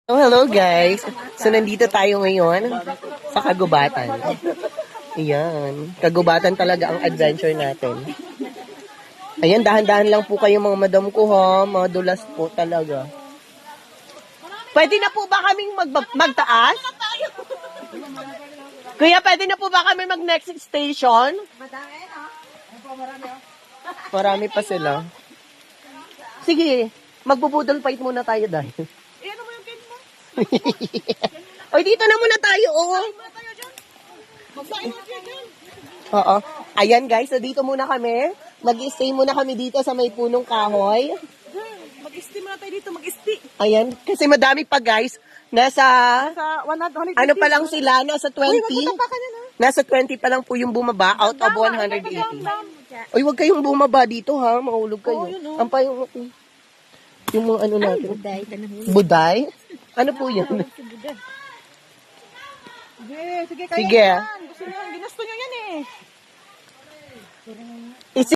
Oh, hello guys. So nandito tayo ngayon sa kagubatan. Ayan. Kagubatan talaga ang adventure natin. Ayan, dahan-dahan lang po kayo mga madam ko ha. Mga dulas po talaga. Pwede na po ba kaming magtaas? Kuya, pwede na po ba kami mag next station? Marami pa sila. Sige, magbubudol fight muna tayo dahil. Oy, dito na muna tayo, oh. Oo. Ayan, guys. So, dito muna kami. Mag-stay muna kami dito sa may punong kahoy. Mag-stay muna tayo dito, mag-stay. Ayan. Kasi madami pa, guys. Nasa, Sa 150. ano pa lang sila? Nasa 20. Uy, magpunta ka na. Nasa 20 pa lang po yung bumaba out of 180. Uy, wag kayong bumaba dito, ha? Mahulog kayo. Ang pa yung mga ano natin. Buday, tanahuli. Buday? Ano po yan? Sige, kaya Sige. yan. Gusto nyo, ginusto nyo yan eh.